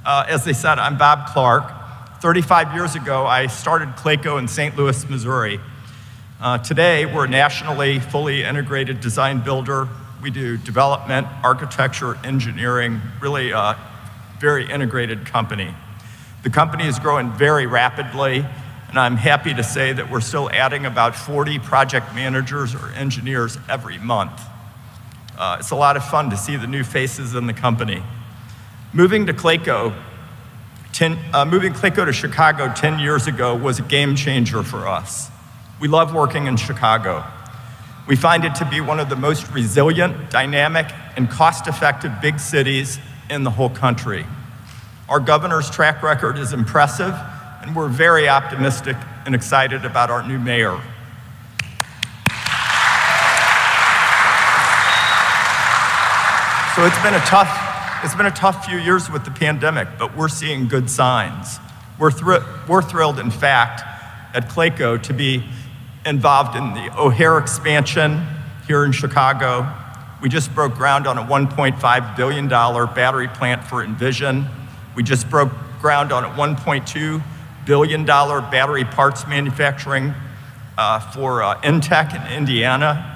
As they said, I'm Bob Clark. 35 years ago, I started Clayco in St. Louis, Missouri. Today, we're a nationally fully integrated design builder. We do development, architecture, engineering, really a very integrated company. The company is growing very rapidly, and I'm happy to say that we're still adding about 40 project managers or engineers every month. It's a lot of fun to see the new faces in the company. Moving Clayco to Chicago 10 years ago was a game changer for us. We love working in Chicago. We find it to be one of the most resilient, dynamic, and cost-effective big cities in the whole country. Our governor's track record is impressive, and we're very optimistic and excited about our new mayor. So it's been a tough few years with the pandemic, but we're seeing good signs. We're thrilled, in fact, at Clayco to be involved in the O'Hare expansion here in Chicago. We just broke ground on a $1.5 billion battery plant for Envision. We just broke ground on a $1.2 billion battery parts manufacturing for Intech in Indiana.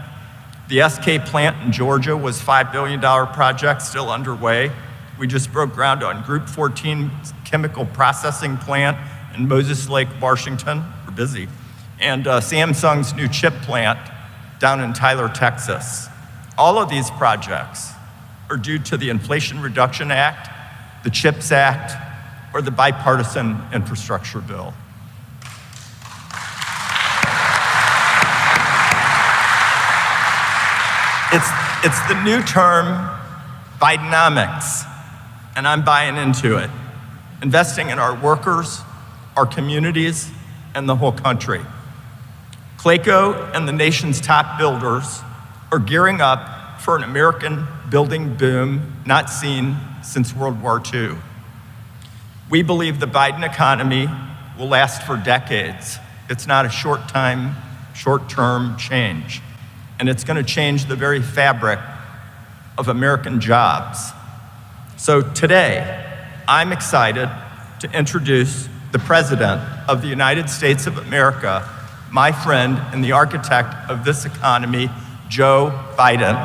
The SK plant in Georgia was a $5 billion project still underway. We just broke ground on Group 14 chemical processing plant in Moses Lake, Washington. We're busy. And Samsung's new chip plant down in Tyler, Texas. All of these projects are due to the Inflation Reduction Act, the CHIPS Act, or the bipartisan infrastructure bill. It's the new term, Bidenomics, and I'm buying into it. Investing in our workers, our communities, and the whole country. Clayco and the nation's top builders are gearing up for an American building boom not seen since World War II. We believe the Biden economy will last for decades. It's not a short-term change. And it's going to change the very fabric of American jobs. So today, I'm excited to introduce the President of the United States of America, my friend and the architect of this economy, Joe Biden.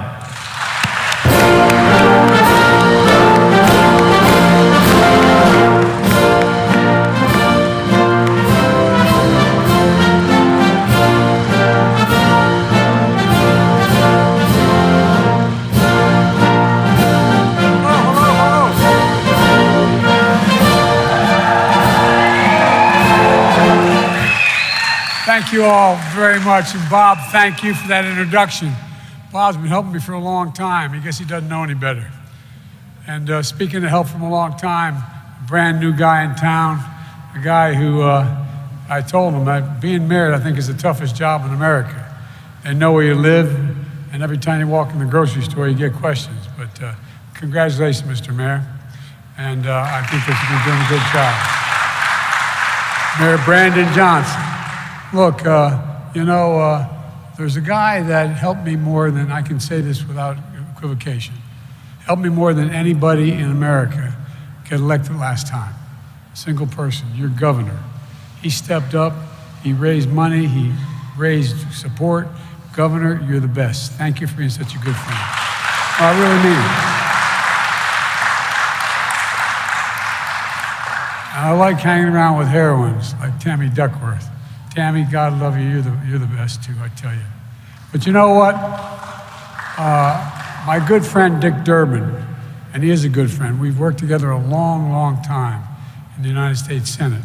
Thank you all very much. And Bob, thank you for that introduction. Bob's been helping me for a long time. I guess he doesn't know any better. And speaking of help from a long time, a brand new guy in town, a guy who I told him that being married, I think, is the toughest job in America. They know where you live, and every time you walk in the grocery store, you get questions. But congratulations, Mr. Mayor. And I think that you've been doing a good job. Mayor Brandon Johnson. Look, there's a guy that helped me more than, I can say this without equivocation, helped me more than anybody in America get elected last time. A single person, your governor. He stepped up, he raised money, he raised support. Governor, you're the best. Thank you for being such a good friend. I really mean it. And I like hanging around with heroines like Tammy Duckworth. Tammy, God love you, you're the best too, I tell you. But you know what? My good friend Dick Durbin, and he is a good friend, we've worked together a long, long time in the United States Senate.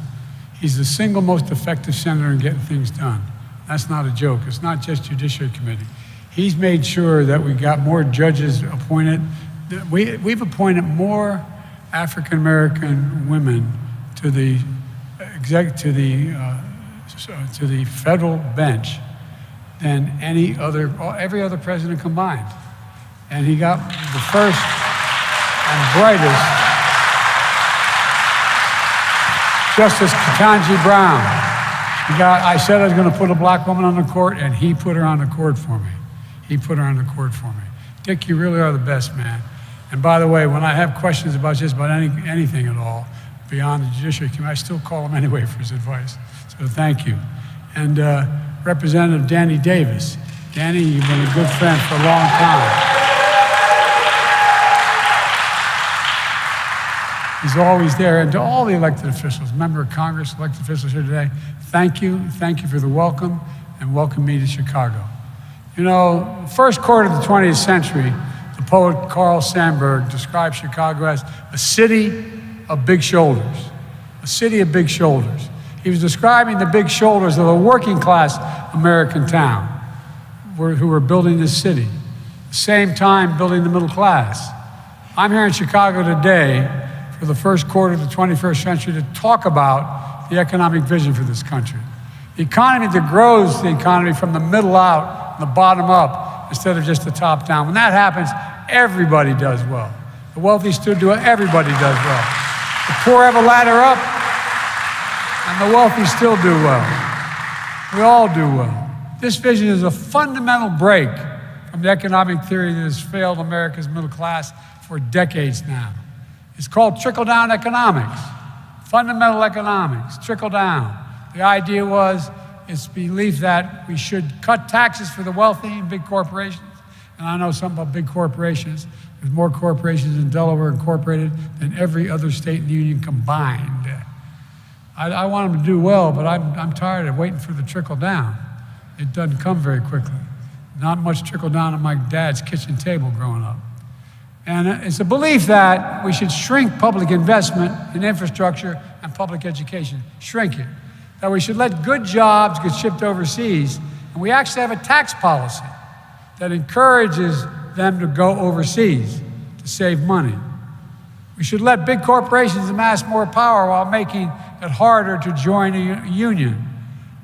He's the single most effective senator in getting things done. That's not a joke, it's not just Judiciary Committee. He's made sure that we got more judges appointed. We've appointed more African-American women to the federal bench than every other president combined. And he got the first and brightest, Justice Ketanji Brown. I said I was going to put a black woman on the court, and he put her on the court for me. Dick, you really are the best, man. And by the way, when I have questions about just about anything at all beyond the Judiciary Committee, I still call him anyway for his advice. So thank you. And Representative Danny Davis. Danny, you've been a good friend for a long time. He's always there. And to all the elected officials, member of Congress, elected officials here today, thank you. Thank you for the welcome, and welcome me to Chicago. You know, first quarter of the 20th century, the poet Carl Sandburg described Chicago as a city of big shoulders. A city of big shoulders. He was describing the big shoulders of a working class American town who were building this city. At the same time, building the middle class. I'm here in Chicago today for the first quarter of the 21st century to talk about the economic vision for this country. The economy that grows the economy from the middle out, the bottom up, instead of just the top down. When that happens, everybody does well. The wealthy still do it, everybody does well. The poor have a ladder up, and the wealthy still do well. We all do well. This vision is a fundamental break from the economic theory that has failed America's middle class for decades now. It's called trickle-down economics, fundamental economics, trickle down. The idea was, it's belief that we should cut taxes for the wealthy and big corporations. And I know something about big corporations. There's more corporations in Delaware incorporated than every other state in the union combined. I want them to do well, but I'm tired of waiting for the trickle down. It doesn't come very quickly. Not much trickle down on my dad's kitchen table growing up. And it's a belief that we should shrink public investment in infrastructure and public education, shrink it. That we should let good jobs get shipped overseas, and we actually have a tax policy that encourages them to go overseas to save money. We should let big corporations amass more power while making it harder to join a union.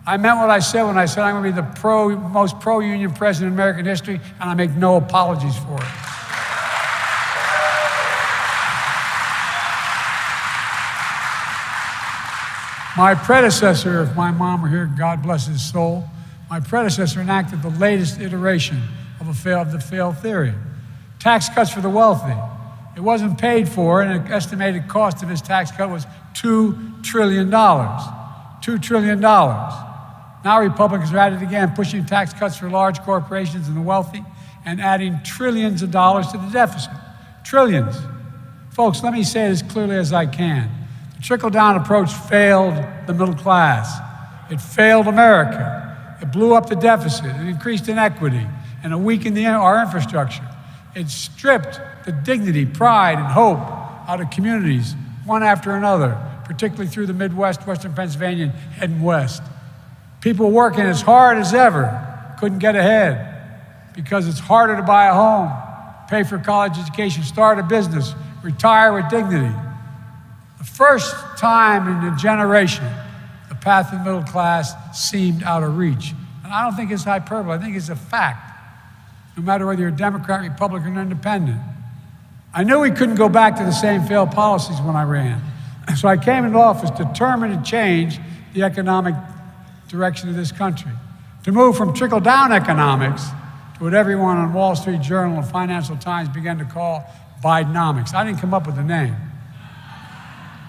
I meant what I said when I said I'm going to be the most pro-union president in American history, and I make no apologies for it. My predecessor, if my mom were here, God bless his soul, my predecessor enacted the latest iteration of the failed theory. Tax cuts for the wealthy. It wasn't paid for, and the estimated cost of his tax cut was $2 trillion. $2 trillion. Now Republicans are at it again, pushing tax cuts for large corporations and the wealthy, and adding trillions of dollars to the deficit. Trillions. Folks, let me say it as clearly as I can. The trickle-down approach failed the middle class. It failed America. It blew up the deficit. It increased inequity, and it weakened our infrastructure. It stripped the dignity, pride, and hope out of communities, one after another, particularly through the Midwest, Western Pennsylvania, heading west. People working as hard as ever couldn't get ahead because it's harder to buy a home, pay for college education, start a business, retire with dignity. The first time in a generation, the path of the middle class seemed out of reach. And I don't think it's hyperbole, I think it's a fact. No matter whether you're a Democrat, Republican, or Independent. I knew we couldn't go back to the same failed policies when I ran. So I came into office determined to change the economic direction of this country. To move from trickle-down economics to what everyone on Wall Street Journal and Financial Times began to call Bidenomics. I didn't come up with the name.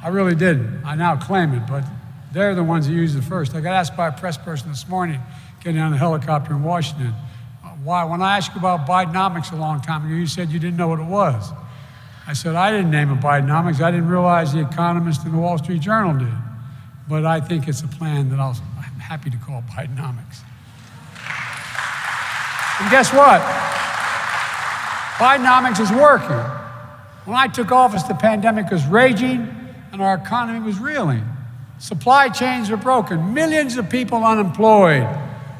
I really didn't. I now claim it, but they're the ones that used it first. I got asked by a press person this morning, getting on a helicopter in Washington, why, when I asked you about Bidenomics a long time ago, you said you didn't know what it was. I said, I didn't name it Bidenomics. I didn't realize the Economist and the Wall Street Journal did. But I think it's a plan that I'm happy to call Bidenomics. And guess what? Bidenomics is working. When I took office, the pandemic was raging and our economy was reeling. Supply chains were broken, millions of people unemployed,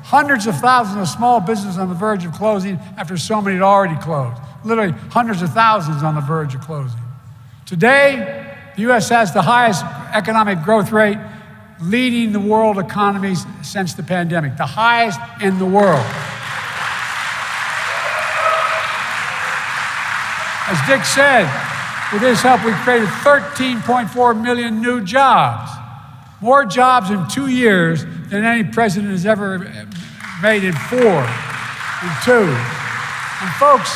hundreds of thousands of small businesses on the verge of closing after so many had already closed. Literally hundreds of thousands on the verge of closing. Today, the U.S. has the highest economic growth rate leading the world economies since the pandemic, the highest in the world. As Dick said, with his help, we created 13.4 million new jobs. More jobs in 2 years than any president has ever made in 4 and 2. And folks,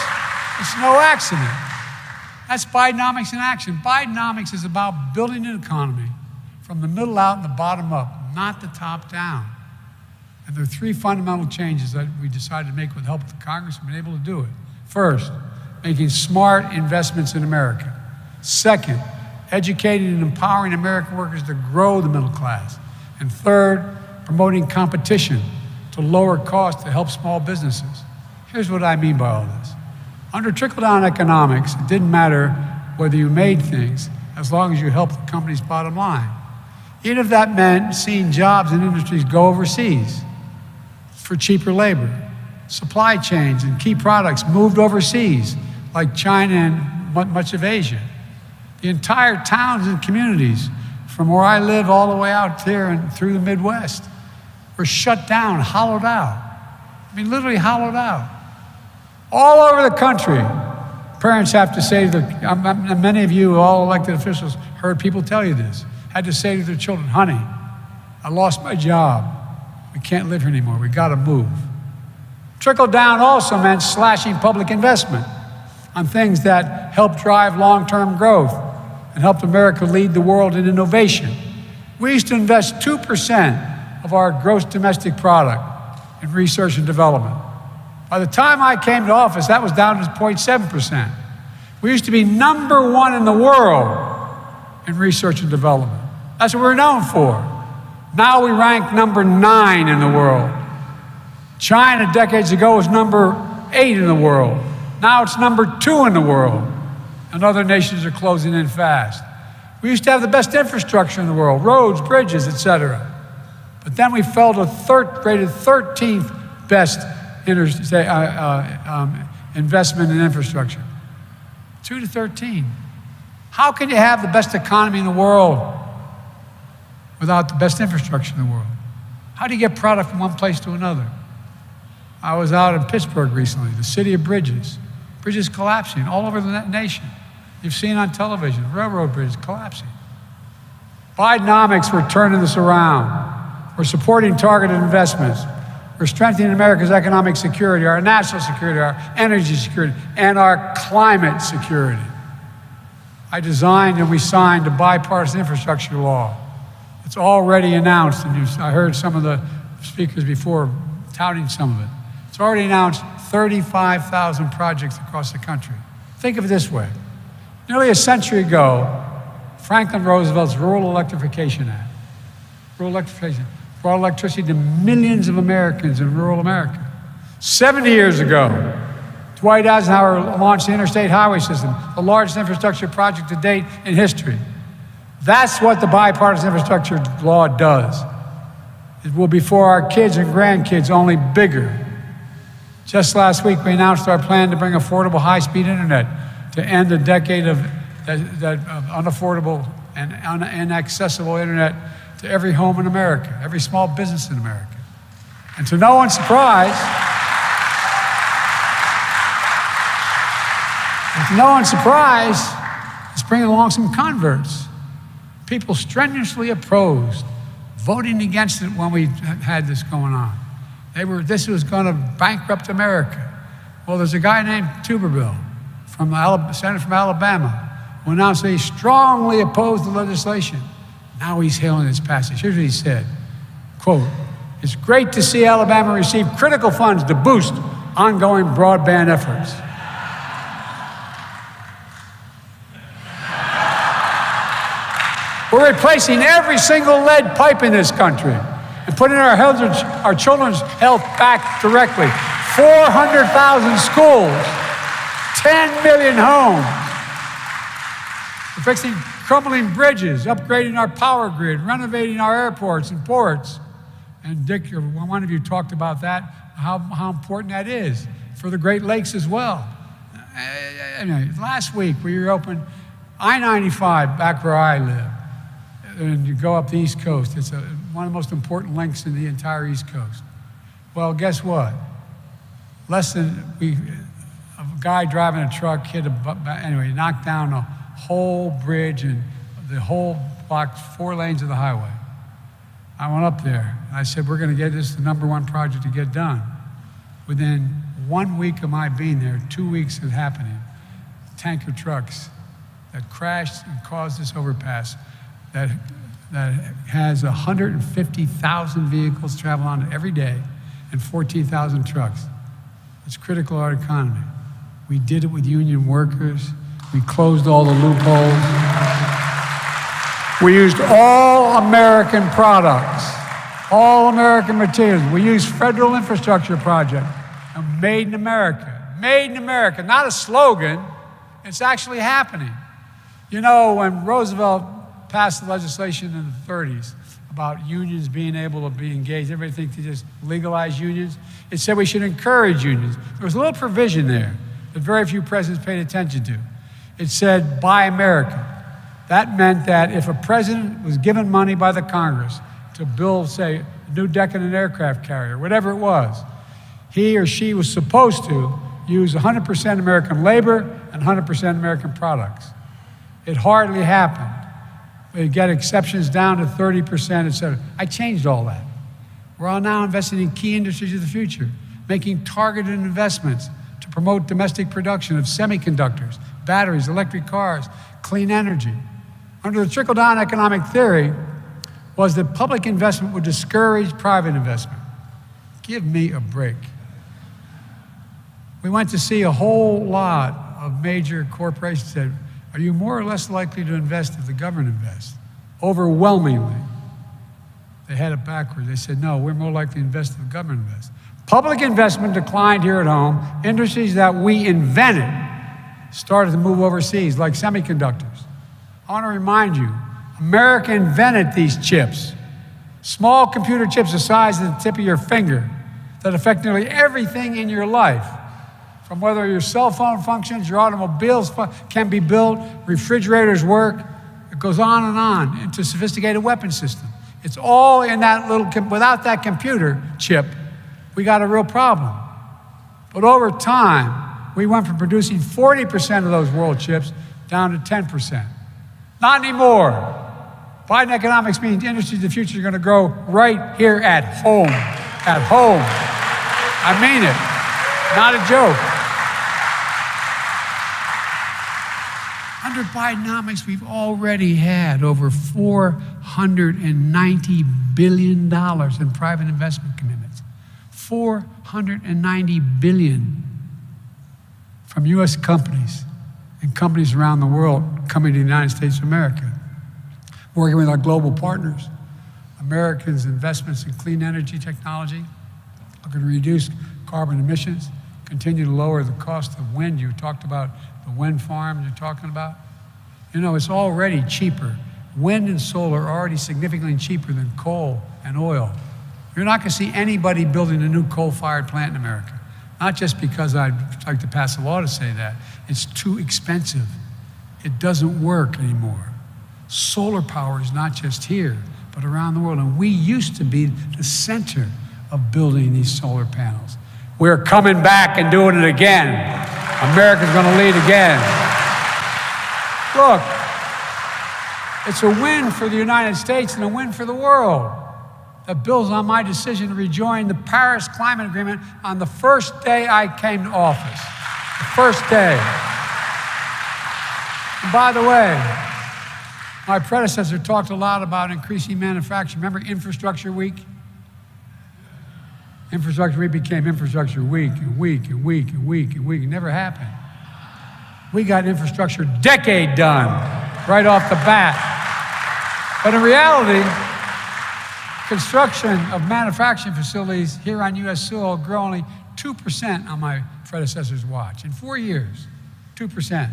it's no accident. That's Bidenomics in action. Bidenomics is about building an economy from the middle out and the bottom up, not the top down. And there are three fundamental changes that we decided to make with the help of the Congress and been able to do it. First, making smart investments in America. Second, educating and empowering American workers to grow the middle class. And third, promoting competition to lower costs to help small businesses. Here's what I mean by all this. Under trickle-down economics, it didn't matter whether you made things as long as you helped the company's bottom line. Even if that meant seeing jobs and industries go overseas for cheaper labor. Supply chains and key products moved overseas, like China and much of Asia. The entire towns and communities, from where I live all the way out there and through the Midwest, were shut down, hollowed out. I mean, literally hollowed out. All over the country, parents have to say to their, many of you, all elected officials, heard people tell you this, had to say to their children, honey, I lost my job. We can't live here anymore. We gotta move. Trickle down also meant slashing public investment on things that help drive long-term growth and helped America lead the world in innovation. We used to invest 2% of our gross domestic product in research and development. By the time I came to office, that was down to 0.7%. We used to be #1 in the world in research and development. That's what we're known for. Now we rank #9 in the world. China decades ago was #8 in the world. Now it's #2 in the world. And other nations are closing in fast. We used to have the best infrastructure in the world, roads, bridges, et cetera. But then we fell to rated 13th best investment in infrastructure. 2 to 13. How can you have the best economy in the world without the best infrastructure in the world? How do you get product from one place to another? I was out in Pittsburgh recently, the city of bridges. Bridges collapsing all over the nation. You've seen on television, railroad bridges collapsing. Bidenomics, we're turning this around. We're supporting targeted investments. We're strengthening America's economic security, our national security, our energy security, and our climate security. I designed and we signed a bipartisan infrastructure law. It's already announced, and I heard some of the speakers before touting some of it. It's already announced 35,000 projects across the country. Think of it this way. Nearly a century ago, Franklin Roosevelt's Rural Electrification Act, rural electrification, brought electricity to millions of Americans in rural America. 70 years ago, Dwight Eisenhower launched the Interstate Highway System, the largest infrastructure project to date in history. That's what the bipartisan infrastructure law does. It will be for our kids and grandkids, only bigger. Just last week, we announced our plan to bring affordable high-speed internet to end a decade of unaffordable and inaccessible internet to every home in America, every small business in America. And to no one's surprise, it's bringing along some converts. People strenuously opposed, voting against it when we had this going on. This was going to bankrupt America. Well, there's a guy named Tuberville, senator from Alabama, who announced that he strongly opposed the legislation. Now he's hailing its passage. Here's what he said, quote, "It's great to see Alabama receive critical funds to boost ongoing broadband efforts." We're replacing every single lead pipe in this country and putting our children's health back directly. 400,000 schools, 10 million homes. We're fixing crumbling bridges, upgrading our power grid, renovating our airports and ports. And Dick, one of you talked about that, how important that is for the Great Lakes as well. Last week we opened I-95 back where I live. And you go up the East Coast. It's one of the most important links in the entire East Coast. Well, guess what? A guy driving a truck knocked down a whole bridge and the whole block, 4 lanes of the highway. I went up there and I said, we're going to get this the #1 project to get done. Within 1 week of my being there, 2 weeks of happening, tanker trucks that crashed and caused this overpass that has 150,000 vehicles travel on it every day and 14,000 trucks. It's critical to our economy. We did it with union workers. We closed all the loopholes. We used all American products, all American materials. We used federal infrastructure project. And made in America. Made in America, not a slogan. It's actually happening. You know, when Roosevelt passed the legislation in the 30s about unions being able to be engaged, everybody thinks to just legalize unions. It said we should encourage unions. There was a little provision there that very few presidents paid attention to. It said, buy American. That meant that if a president was given money by the Congress to build, say, a new deck in an aircraft carrier, whatever it was, he or she was supposed to use 100% American labor and 100% American products. It hardly happened. We get exceptions down to 30%, et cetera. I changed all that. We're all now investing in key industries of the future, making targeted investments to promote domestic production of semiconductors, batteries, electric cars, clean energy. Under the trickle-down economic theory was that public investment would discourage private investment. Give me a break. We went to see a whole lot of major corporations said, are you more or less likely to invest if the government invests? Overwhelmingly, they had it backwards. They said, no, we're more likely to invest if the government invests. Public investment declined here at home. Industries that we invented started to move overseas, like semiconductors. I want to remind you, America invented these chips. Small computer chips the size of the tip of your finger that affect nearly everything in your life. From whether your cell phone functions, your automobiles can be built, refrigerators work, it goes on, into sophisticated weapon system. It's all in that little, without that computer chip, we got a real problem. But over time, we went from producing 40% of those world chips down to 10%. Not anymore. Biden economics means industries of the future are going to grow right here at home. At home. I mean it. Not a joke. Under Bidenomics, we've already had over $490 billion in private investment commitments. $490 billion from U.S. companies and companies around the world coming to the United States of America. Working with our global partners, Americans' investments in clean energy technology are going to reduce carbon emissions, continue to lower the cost of wind. You talked about the wind farm you're talking about. You know, it's already cheaper. Wind and solar are already significantly cheaper than coal and oil. You're not going to see anybody building a new coal-fired plant in America. Not just because I'd like to pass a law to say that. It's too expensive. It doesn't work anymore. Solar power is not just here, but around the world. And we used to be the center of building these solar panels. We're coming back and doing it again. America's going to lead again. Look, it's a win for the United States and a win for the world that builds on my decision to rejoin the Paris Climate Agreement on the first day I came to office. The first day. And by the way, my predecessor talked a lot about increasing manufacturing. Remember Infrastructure Week? Infrastructure Week became Infrastructure Week and week and week and week and week. It never happened. We got Infrastructure Decade done right off the bat. But in reality, construction of manufacturing facilities here on U.S. soil grew only 2% on my predecessor's watch. In 4 years, 2%.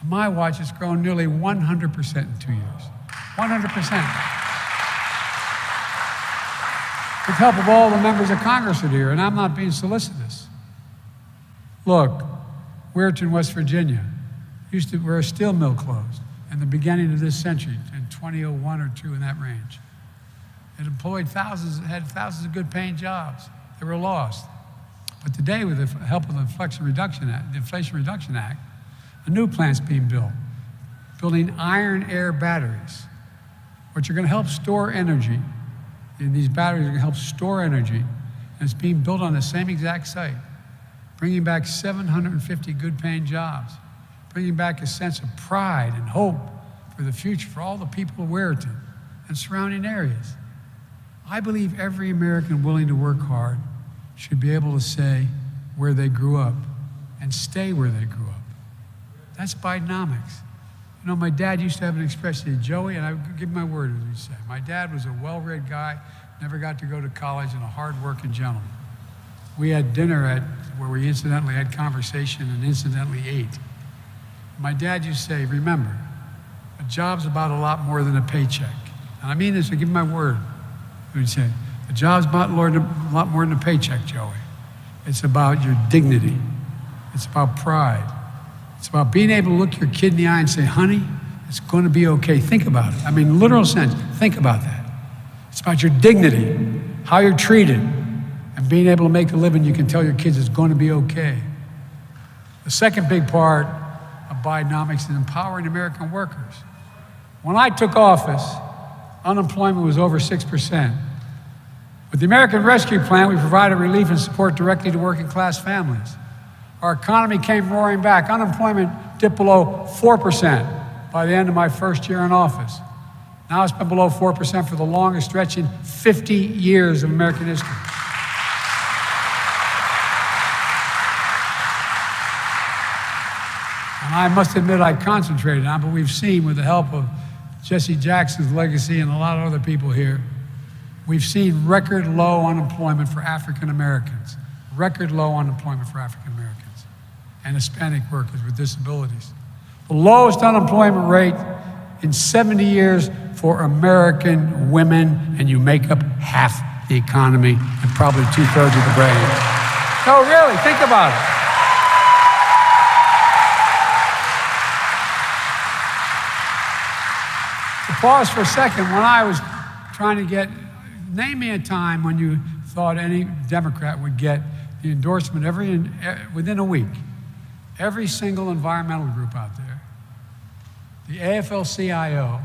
On my watch, it's grown nearly 100% in 2 years. 100%. With help of all the members of Congress that are here, and I'm not being solicitous. Look, Weirton, West Virginia, where a steel mill closed in the beginning of this century, in 2001 or 2, in that range. It employed thousands, had thousands of good paying jobs. They were lost. But today, with the help of the Inflation Reduction Act, a new plant's being built, building iron-air batteries, which are going to help store energy. And these batteries are going to help store energy, and it's being built on the same exact site, bringing back 750 good-paying jobs, bringing back a sense of pride and hope for the future for all the people of Weirton and surrounding areas. I believe every American willing to work hard should be able to say where they grew up and stay where they grew up. That's Bidenomics. You know, my dad used to have an expression, Joey, and I give my word, as we say. My dad was a well-read guy, never got to go to college, and a hard-working gentleman. We had dinner where we incidentally had conversation and incidentally ate. My dad used to say, remember, a job's about a lot more than a paycheck. And I mean this, I give my word. He would say, a job's about a lot more than a paycheck, Joey. It's about your dignity. It's about pride. It's about being able to look your kid in the eye and say, honey, it's going to be okay. Think about it. I mean, literal sense, think about that. It's about your dignity, how you're treated, and being able to make a living. You can tell your kids it's going to be okay. The second big part of Bidenomics is empowering American workers. When I took office, unemployment was over 6%. With the American Rescue Plan, we provided relief and support directly to working class families. Our economy came roaring back. Unemployment dipped below 4% by the end of my first year in office. Now it's been below 4% for the longest stretch in 50 years of American history. And I must admit I concentrated on it, but we've seen with the help of Jesse Jackson's legacy and a lot of other people here, we've seen record low unemployment for African Americans, record low unemployment for African Americans and Hispanic workers with disabilities. The lowest unemployment rate in 70 years for American women, and you make up half the economy and probably 2/3 of the brain. No, really, think about it. To pause for a second, when I was trying to name me a time when you thought any Democrat would get the endorsement within a week. Every single environmental group out there, the AFL-CIO,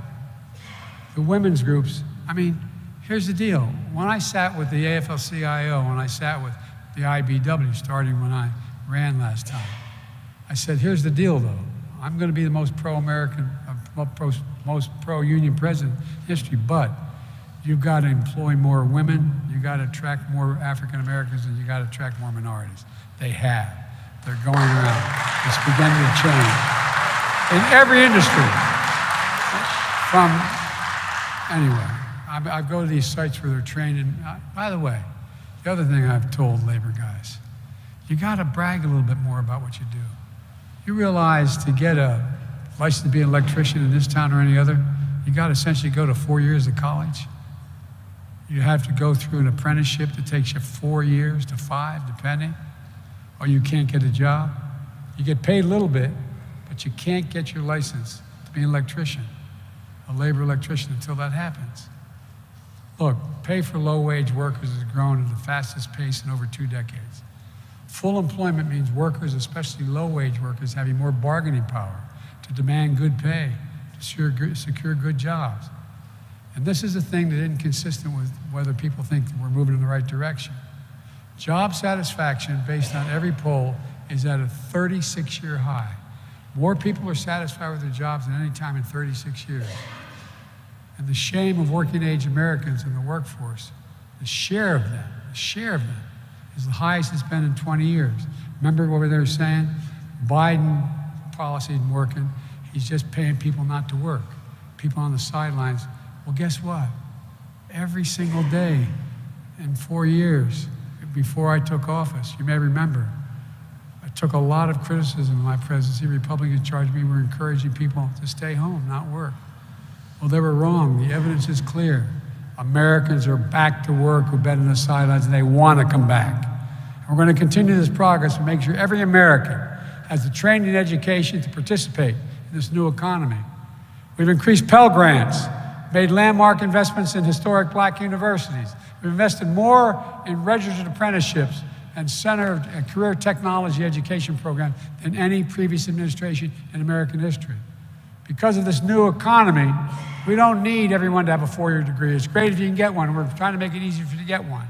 the women's groups. I mean, here's the deal. When I sat with the AFL-CIO, when I sat with the IBW, starting when I ran last time, I said, here's the deal, though. I'm going to be the most pro-American, most pro-union president in history, but you've got to employ more women, you've got to attract more African Americans, and you've got to attract more minorities. They have. They're going around. It's beginning to change. In every industry. I go to these sites where they're trained. And by the way, the other thing I've told labor guys, you got to brag a little bit more about what you do. You realize to get a license to be an electrician in this town or any other, you got to essentially go to 4 years of college. You have to go through an apprenticeship that takes you 4 years to 5, depending, or you can't get a job. You get paid a little bit, but you can't get your license to be an electrician, a labor electrician, until that happens. Look, pay for low-wage workers has grown at the fastest pace in over 2 decades. Full employment means workers, especially low-wage workers, having more bargaining power to demand good pay, to secure good jobs. And this is a thing that isn't consistent with whether people think that we're moving in the right direction. Job satisfaction, based on every poll, is at a 36-year high. More people are satisfied with their jobs than any time in 36 years. And the shame of working-age Americans in the workforce, the share of them is the highest it's been in 20 years. Remember what they were saying? Biden policy isn't working. He's just paying people not to work, people on the sidelines. Well, guess what? Every single day in 4 years before I took office, you may remember, I took a lot of criticism in my presidency. Republicans charged me with encouraging people to stay home, not work. Well, they were wrong. The evidence is clear. Americans are back to work who've been on the sidelines, and they want to come back. And we're going to continue this progress to make sure every American has the training and education to participate in this new economy. We've increased Pell Grants, made landmark investments in historic Black universities. We've invested more in registered apprenticeships and center and career technology education programs than any previous administration in American history. Because of this new economy, we don't need everyone to have a 4-year degree. It's great if you can get one, and we're trying to make it easier for you to get one.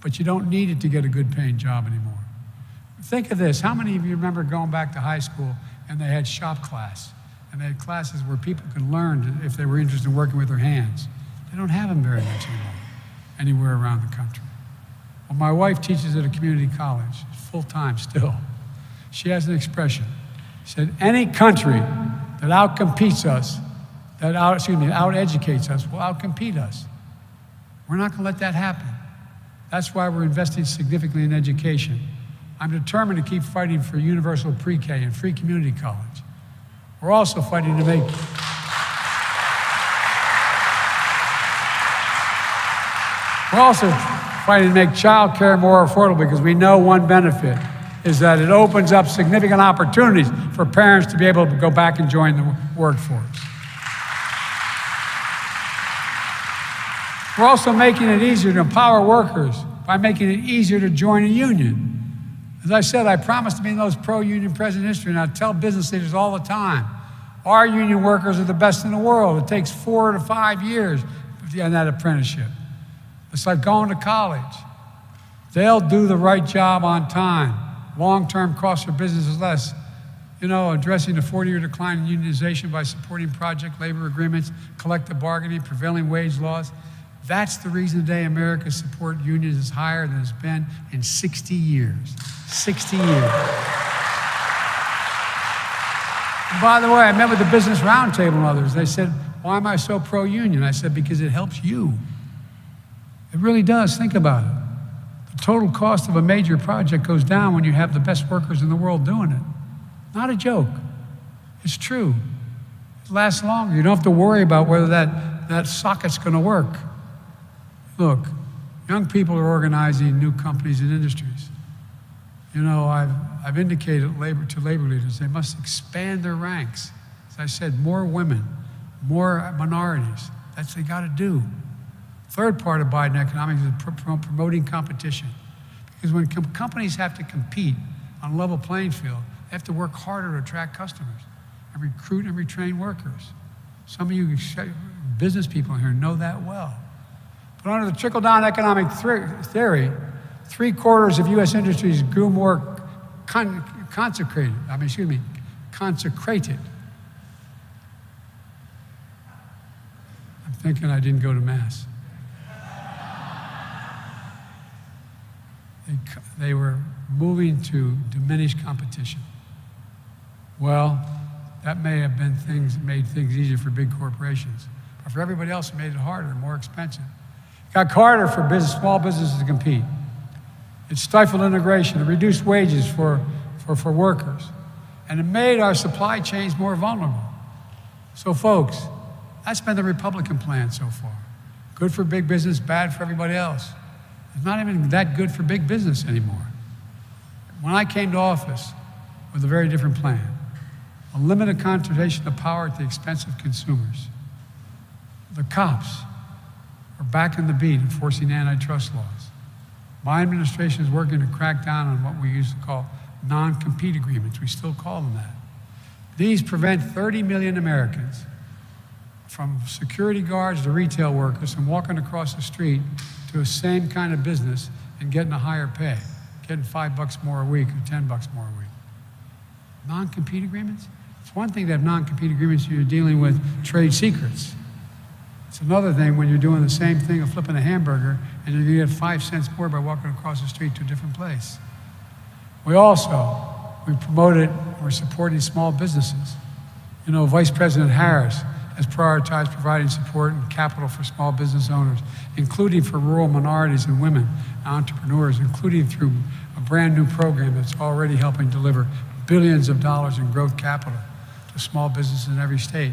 But you don't need it to get a good paying job anymore. Think of this. How many of you remember going back to high school and they had shop class. And they had classes where people could learn if they were interested in working with their hands. They don't have them very much anymore, anywhere around the country. Well, my wife teaches at a community college, full-time still. She has an expression. She said, any country that outcompetes us, out-educates us, will outcompete us. We're not going to let that happen. That's why we're investing significantly in education. I'm determined to keep fighting for universal pre-K and free community college. We're also fighting to make child care more affordable, because we know one benefit is that it opens up significant opportunities for parents to be able to go back and join the workforce. We're also making it easier to empower workers by making it easier to join a union. As I said, I promised to be the most pro-union president in history, and I tell business leaders all the time, our union workers are the best in the world. It takes 4 to 5 years in that apprenticeship. It's like going to college. They'll do the right job on time. Long-term cost for business is less. Addressing the 40-year decline in unionization by supporting project labor agreements, collective bargaining, prevailing wage laws. That's the reason today America's support unions is higher than it's been in 60 years. 60 years. And by the way, I met with the Business Roundtable and others. They said, why am I so pro-union? I said, because it helps you. It really does. Think about it. The total cost of a major project goes down when you have the best workers in the world doing it. Not a joke. It's true. It lasts longer. You don't have to worry about whether that socket's going to work. Look, young people are organizing new companies and industries. I've indicated to labor leaders they must expand their ranks. As I said, more women, more minorities. That's what they got to do. Third part of Biden economics is promoting competition. Because when companies have to compete on a level playing field, they have to work harder to attract customers and recruit and retrain workers. Some of you business people here know that well. But under the trickle-down economic theory, 3/4 of U.S. industries grew more consecrated. I'm thinking I didn't go to Mass. They were moving to diminished competition. Well, that may have been made things easier for big corporations. But for everybody else, it made it harder, more expensive. It got harder for small businesses to compete. It stifled integration. It reduced wages for workers. And it made our supply chains more vulnerable. So folks, that's been the Republican plan so far. Good for big business, bad for everybody else. It's not even that good for big business anymore. When I came to office with a very different plan, a limited concentration of power at the expense of consumers. The cops are back in the beat enforcing antitrust laws. My administration is working to crack down on what we used to call non-compete agreements. We still call them that. These prevent 30 million Americans, from security guards to retail workers, from walking across the street to the same kind of business and getting a higher pay, getting $5 more a week or $10 more a week. Non-compete agreements? It's one thing to have non-compete agreements when you're dealing with trade secrets. It's another thing when you're doing the same thing of flipping a hamburger and you're gonna get 5 cents more by walking across the street to a different place. We promoted, we're supporting small businesses. Vice President Harris has prioritized providing support and capital for small business owners, including for rural minorities and women entrepreneurs, including through a brand new program that's already helping deliver billions of dollars in growth capital to small businesses in every state.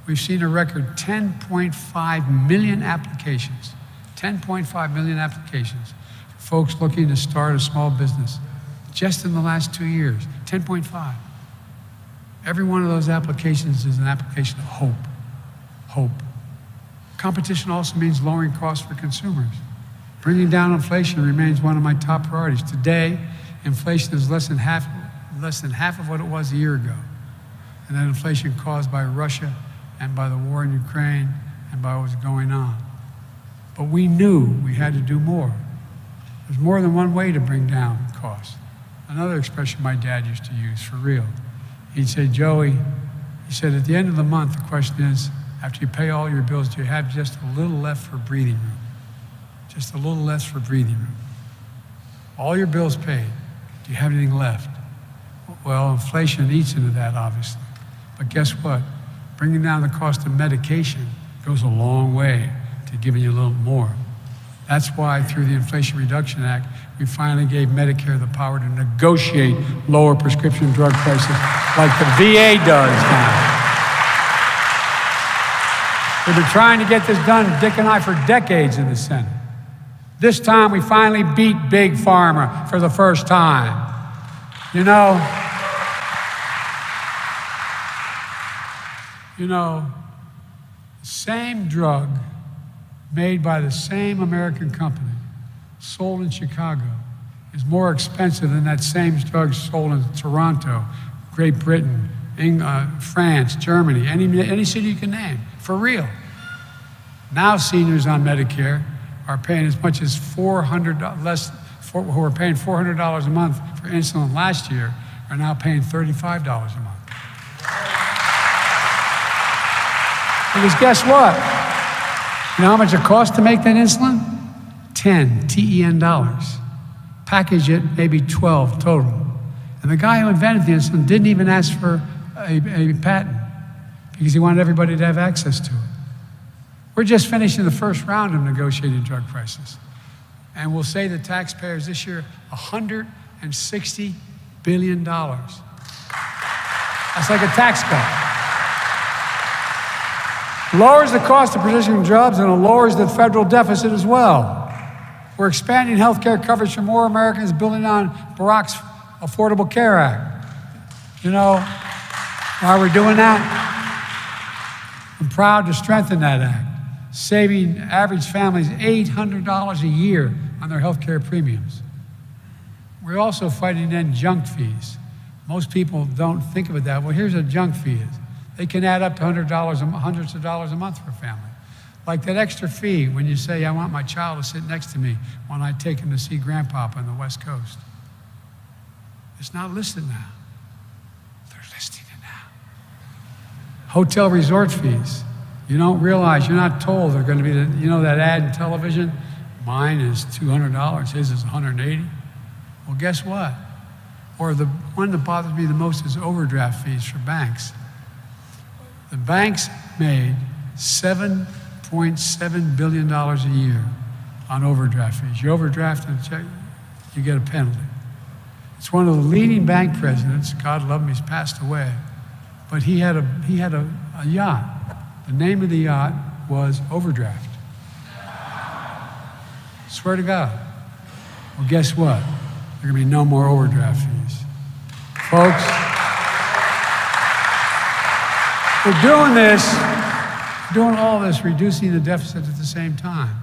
We've seen a record 10.5 million applications, 10.5 million applications for folks looking to start a small business just in the last 2 years, 10.5. Every one of those applications is an application of hope, hope. Competition also means lowering costs for consumers. Bringing down inflation remains one of my top priorities. Today, inflation is less than half of what it was a year ago. And that inflation caused by Russia and by the war in Ukraine and by what was going on. But we knew we had to do more. There's more than one way to bring down costs. Another expression my dad used to use, for real. He'd say, Joey, he said, at the end of the month, the question is, after you pay all your bills, do you have just a little left for breathing room? Just a little less for breathing room. All your bills paid. Do you have anything left? Well, inflation eats into that, obviously. But guess what? Bringing down the cost of medication goes a long way to giving you a little more. That's why through the Inflation Reduction Act, we finally gave Medicare the power to negotiate lower prescription drug prices like the VA does now. We've been trying to get this done, Dick and I, for decades in the Senate. This time we finally beat Big Pharma for the first time. You know, the same drug made by the same American company, sold in Chicago, is more expensive than that same drug sold in Toronto, Great Britain, France, Germany, any city you can name, for real. Now seniors on Medicare are paying as much as $400 less, who were paying $400 a month for insulin last year, are now paying $35 a month. Because guess what? You know how much it costs to make that insulin? 10 TEN dollars. Package it, maybe 12 total. And the guy who invented the insulin didn't even ask for a patent because he wanted everybody to have access to it. We're just finishing the first round of negotiating drug prices. And we'll say to taxpayers this year, $160 billion. That's like a tax cut. Lowers the cost of prescription drugs and it lowers the federal deficit as well. We're expanding health care coverage for more Americans, building on Barack's Affordable Care Act. You know why we're doing that? I'm proud to strengthen that act, saving average families $800 a year on their health care premiums. We're also fighting to end junk fees. Most people don't think of it that way. Well, here's what a junk fee is. They can add up to hundreds of dollars a month for a family. Like that extra fee when you say, I want my child to sit next to me when I take him to see Grandpa on the West Coast. It's not listed now. They're listing it now. Hotel resort fees. You don't realize, you're not told they're going to be, that ad in television? Mine is $200, his is $180. Well, guess what? Or the one that bothers me the most is overdraft fees for banks. The banks made $7.7 billion a year on overdraft fees. You overdraft a check, you get a penalty. It's one of the leading bank presidents, God love him, he's passed away, but he had a yacht. The name of the yacht was Overdraft. Swear to God. Well, guess what? There are gonna be no more overdraft fees. Folks, we're doing this, doing all this, reducing the deficit at the same time.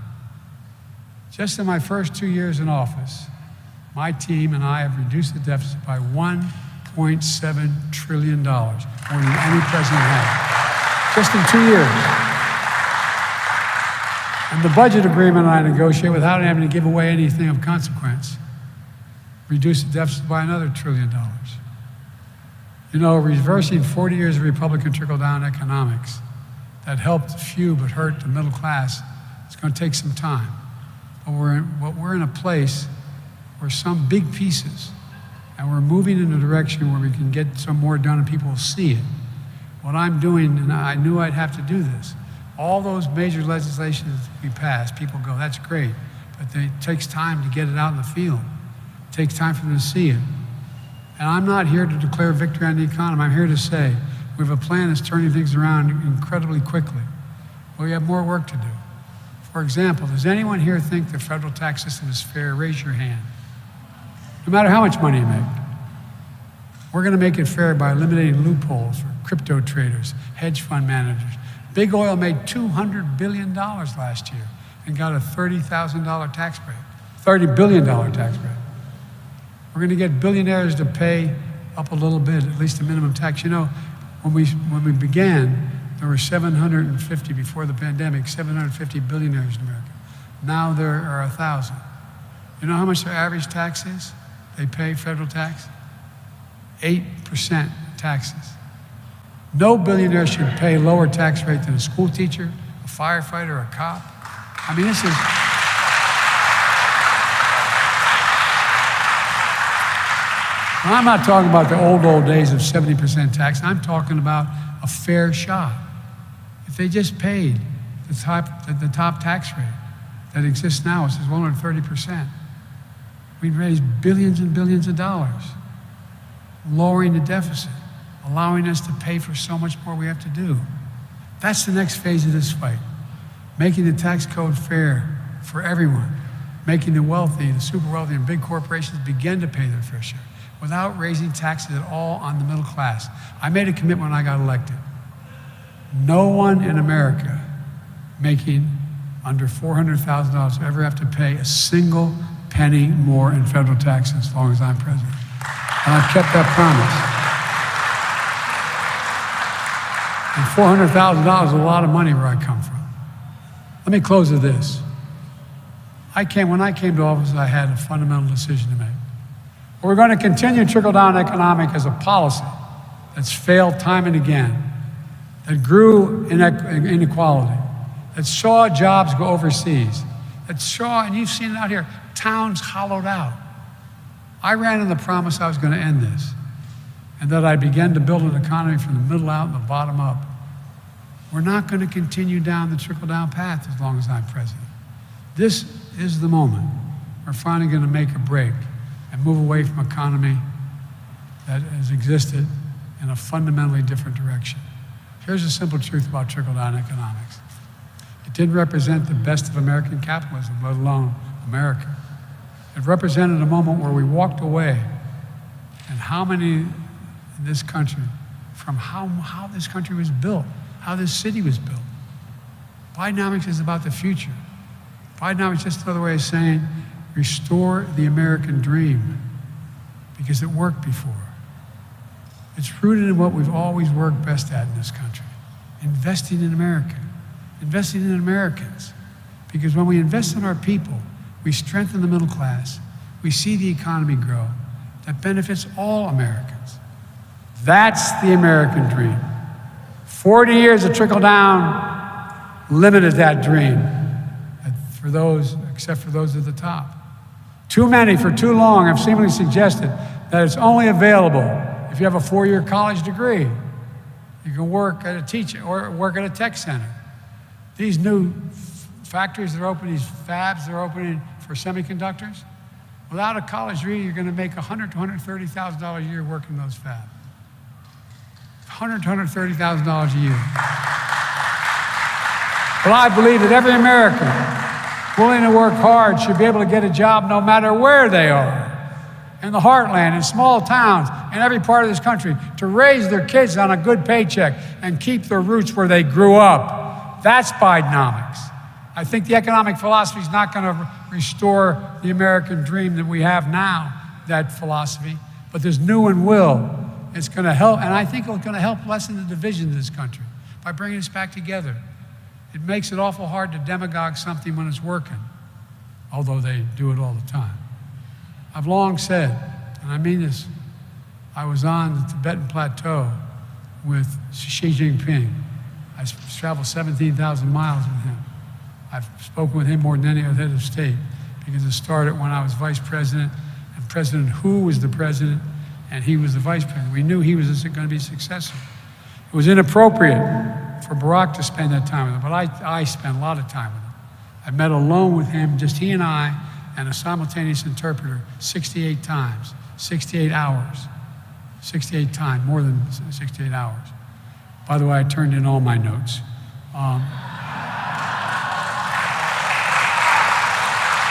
Just in my first 2 years in office, my team and I have reduced the deficit by $1.7 trillion, more than any president had, just in 2 years. And the budget agreement I negotiated without having to give away anything of consequence reduced the deficit by another $1 trillion. You know, reversing 40 years of Republican trickle-down economics that helped few but hurt the middle class, it's going to take some time. But we're in a place where some big pieces, and we're moving in a direction where we can get some more done and people will see it. What I'm doing, and I knew I'd have to do this, all those major legislations we passed, people go, that's great, but it takes time to get it out in the field. It takes time for them to see it. And I'm not here to declare victory on the economy. I'm here to say we have a plan that's turning things around incredibly quickly. But we have more work to do. For example, does anyone here think the federal tax system is fair? Raise your hand. No matter how much money you make. We're going to make it fair by eliminating loopholes for crypto traders, hedge fund managers. Big oil made $200 billion last year and got a $30,000 tax break, $30 billion tax break. We're going to get billionaires to pay up a little bit, at least the minimum tax. You know, when we began, there were 750, before the pandemic, 750 billionaires in America. Now there are 1,000. You know how much their average tax is? They pay federal tax? 8% taxes. No billionaire should pay a lower tax rate than a school teacher, a firefighter, a cop. I mean, this is... I'm not talking about the old days of 70% tax. I'm talking about a fair shot. If they just paid the top tax rate that exists now, which is 130%, we'd raise billions and billions of dollars, lowering the deficit, allowing us to pay for so much more we have to do. That's the next phase of this fight, making the tax code fair for everyone, making the wealthy, the super wealthy, and big corporations begin to pay their fair share without raising taxes at all on the middle class. I made a commitment when I got elected. No one in America making under $400,000 will ever have to pay a single penny more in federal taxes as long as I'm president. And I've kept that promise. And $400,000 is a lot of money where I come from. Let me close with this. When I came to office, I had a fundamental decision to make. We're going to continue trickle-down economic as a policy that's failed time and again, that grew inequality, that saw jobs go overseas, that saw, and you've seen it out here, towns hollowed out. I ran on the promise I was going to end this, and that I began to build an economy from the middle out and the bottom up. We're not going to continue down the trickle-down path as long as I'm president. This is the moment we're finally going to make a break and move away from an economy that has existed in a fundamentally different direction. Here's the simple truth about trickle-down economics. It didn't represent the best of American capitalism, let alone America. It represented a moment where we walked away, and how many in this country, from how this country was built, how this city was built. Bidenomics is about the future. Bidenomics is just another way of saying, restore the American dream, because it worked before. It's rooted in what we've always worked best at in this country, investing in America, investing in Americans. Because when we invest in our people, we strengthen the middle class, we see the economy grow, that benefits all Americans. That's the American dream. 40 years of trickle down limited that dream, except for those at the top. Too many, for too long, have seemingly suggested that it's only available if you have a 4-year college degree. You can work at a teaching or work at a tech center. These new factories that are opening, these fabs that are opening for semiconductors, without a college degree, you're going to make $100,000 to $130,000 a year working those fabs. $100,000 to $130,000 a year. But I believe that every American willing to work hard should be able to get a job no matter where they are. In the heartland, in small towns, in every part of this country, to raise their kids on a good paycheck and keep their roots where they grew up. That's Bidenomics. I think the economic philosophy is not going to restore the American dream that we have now, that philosophy, but this new one will. It's going to help, and I think it's going to help lessen the division of this country by bringing us back together. It makes it awful hard to demagogue something when it's working, although they do it all the time. I've long said, and I mean this, I was on the Tibetan plateau with Xi Jinping. I traveled 17,000 miles with him. I've spoken with him more than any other head of state, because it started when I was vice president, and President Hu was the president, and he was the vice president. We knew he was going to be successful. It was inappropriate for Barack to spend that time with him, but I spent a lot of time with him. I met alone with him, just he and I, and a simultaneous interpreter 68 times, 68 hours, 68 times, more than 68 hours. By the way, I turned in all my notes.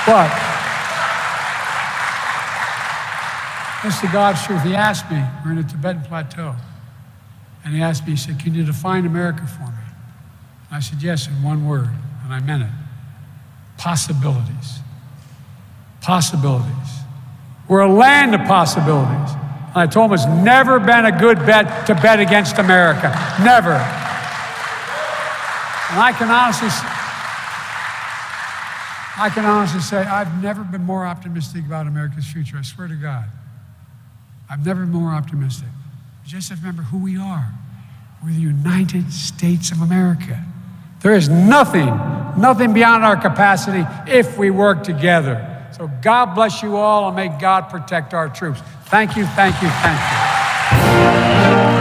But this is God's truth. He asked me, we're in the Tibetan plateau, and he asked me, he said, can you define America for me? And I said, yes, in one word, and I meant it. Possibilities. Possibilities. We're a land of possibilities. And I told him it's never been a good bet to bet against America. Never. And I can honestly say I've never been more optimistic about America's future. I swear to God. I've never been more optimistic. We just have to remember who we are. We're the United States of America. There is nothing beyond our capacity if we work together. So God bless you all, and may God protect our troops. Thank you, thank you, thank you.